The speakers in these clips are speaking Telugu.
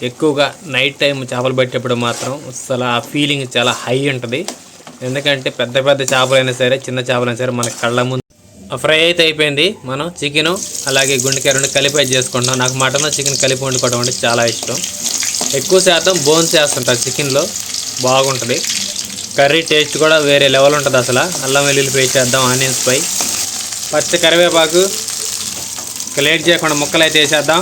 ఎక్కువగా నైట్ టైం చేపలు పట్టేటప్పుడు మాత్రం అసలు ఆ ఫీలింగ్ చాలా హై ఉంటుంది. ఎందుకంటే పెద్ద పెద్ద చేపలైనా సరే చిన్న చేపలైనా సరే మన కళ్ళ ముందు ఫ్రై అయితే అయిపోయింది. మనం చికెను అలాగే గుండెకాయ రెండు కలిపి చేసుకుంటాం. నాకు మటన్ చికెన్ కలిపి వండుకోవడం అంటే చాలా ఇష్టం. ఎక్కువ శాతం బోన్స్ వేస్తుంటారు చికెన్లో, బాగుంటుంది. కర్రీ టేస్ట్ కూడా వేరే లెవెల్ ఉంటుంది. అసలు అల్లం వెల్లుల్లి పేస్ట్ చేద్దాం, ఆనియన్స్ పై పచ్చి కరివేపాకు లేట్ చేయకుండా ముక్కలు అయితే వేసేద్దాం.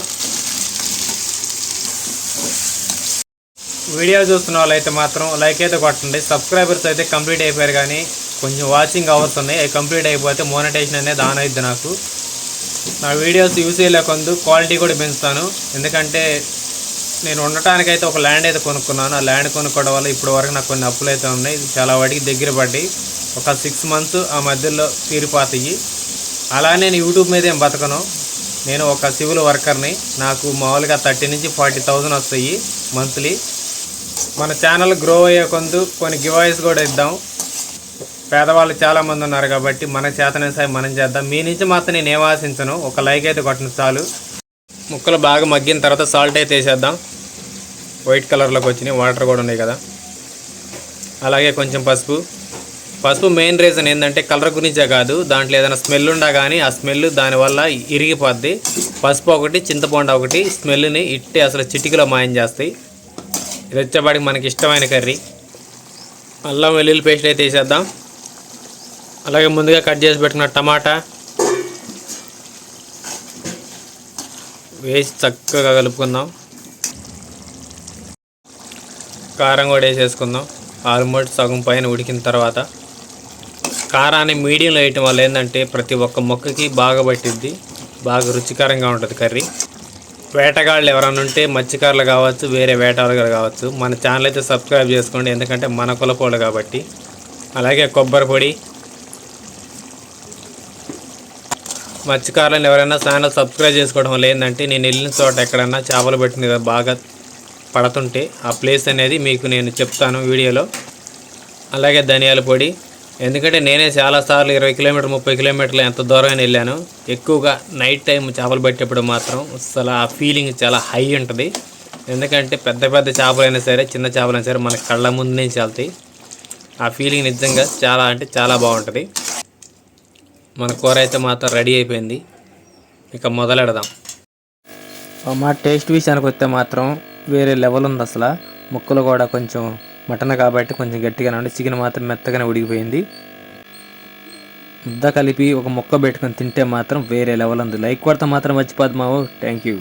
వీడియో చూస్తున్న వాళ్ళైతే మాత్రం లైక్ అయితే కొట్టండి. సబ్స్క్రైబర్స్ అయితే కంప్లీట్ అయిపోయారు, కానీ కొంచెం వాచింగ్ అవర్స్ ఉన్నాయి. అవి కంప్లీట్ అయిపోతే మోనటైజేషన్ అనేది ఆన్ అవుద్ది. నాకు నా వీడియోస్ యూజ్ చేయలేకొందు క్వాలిటీ కూడా పెంచుతాను. ఎందుకంటే నేను ఉండటానికైతే ఒక ల్యాండ్ అయితే కొనుక్కున్నాను. ఆ ల్యాండ్ కొనుక్కోవడం వల్ల ఇప్పటి వరకు నాకు కొన్ని అప్పులు అయితే ఉన్నాయి. చాలా వాటికి దగ్గర పడ్డాయి. ఒక 6 months ఆ మధ్యలో తీరిపోతాయి. అలా నేను యూట్యూబ్ మీద ఏం బతకను. నేను ఒక సివిల్ వర్కర్ని. నాకు మామూలుగా 30 నుంచి 40,000 వస్తాయి మంత్లీ. మన ఛానల్ గ్రో అయ్యే కొందు కొన్ని గివాయిస్ కూడా ఇద్దాం. పేదవాళ్ళు చాలామంది ఉన్నారు కాబట్టి మన చేతనే సాయం మనం చేద్దాం. మీ నుంచి మాత్రం నేను ఏం ఆశించను. ఒక లైక్ అయితే కొట్టను చాలు. ముక్కలు బాగా మగ్గిన తర్వాత సాల్ట్ అయితే వేసేద్దాం. వైట్ కలర్లోకి వచ్చినాయి, వాటర్ కూడా ఉన్నాయి కదా. అలాగే కొంచెం పసుపు మెయిన్ రీజన్ ఏంటంటే కలర్ గురించే కాదు, దాంట్లో ఏదైనా స్మెల్ ఉండా కానీ ఆ స్మెల్ దానివల్ల ఇరిగిపోద్ది. పసుపు ఒకటి చింతపండు ఒకటి స్మెల్ని ఇట్టే అసలు చిటికలో మాయం చేస్తాయి. ఇది వచ్చేపాటికి మనకి ఇష్టమైన కర్రీ. అల్లం వెల్లుల్లి పేస్ట్ అయితే వేసేద్దాం. అలాగే ముందుగా కట్ చేసి పెట్టుకున్న టమాటా వేసి చక్కగా కలుపుకుందాం. కారం కూడా వేసేసుకుందాం. ఆల్మోస్ట్ సగం పైన ఉడికిన తర్వాత కారాన్ని మీడియంలో వేయటం వల్ల ఏంటంటే ప్రతి ఒక్క మొక్కకి బాగా పట్టిద్ది, బాగా రుచికరంగా ఉంటుంది కర్రీ. వేటగాళ్ళు ఎవరైనా ఉంటే మత్స్యకారులు కావచ్చు, వేరే వేటగాళ్ళు కావచ్చు, మన ఛానల్ అయితే సబ్స్క్రైబ్ చేసుకోండి. ఎందుకంటే మన కులపోళ్ళు కాబట్టి. అలాగే కొబ్బరి పొడి. మత్స్యకారులను ఎవరైనా ఛానల్ సబ్స్క్రైబ్ చేసుకోవడం వల్ల ఏంటంటే నేను వెళ్ళిన చోట ఎక్కడన్నా చేపలు పెట్టిన బాగా పడుతుంటే ఆ ప్లేస్ అనేది మీకు నేను చెప్తాను వీడియోలో. అలాగే ధనియాల పొడి. ఎందుకంటే నేనే చాలాసార్లు 20 కిలోమీటర్లు 30 కిలోమీటర్లు ఎంత దూరమైనా వెళ్ళాను. ఎక్కువగా నైట్ టైం చేపలు పట్టేటప్పుడు మాత్రం అసలు ఆ ఫీలింగ్ చాలా హై ఉంటుంది. ఎందుకంటే పెద్ద పెద్ద చేపలైనా సరే చిన్న చేపలైనా సరే మన కళ్ళ ముందు నుంచి వెళ్తాయి. ఆ ఫీలింగ్ నిజంగా చాలా అంటే చాలా బాగుంటుంది. మన కూర అయితే మాత్రం రెడీ అయిపోయింది. ఇక మొదలెడదాం. మా టేస్ట్ విషయానికి వస్తే మాత్రం వేరే లెవెల్ ఉంది. అసలు ముక్కలు కూడా కొంచెం మటన్ కాబట్టి కొంచెం గట్టిగానే ఉంది. చికెన్ మాత్రం మెత్తగానే ఉడికిపోయింది. ముద్ద కలిపి ఒక ముక్క పెట్టుకొని తింటే మాత్రం వేరే లెవెల్ ఉంది. లైక్ కొడితే మాత్రం మర్చిపోద్దు మావు. Thank you.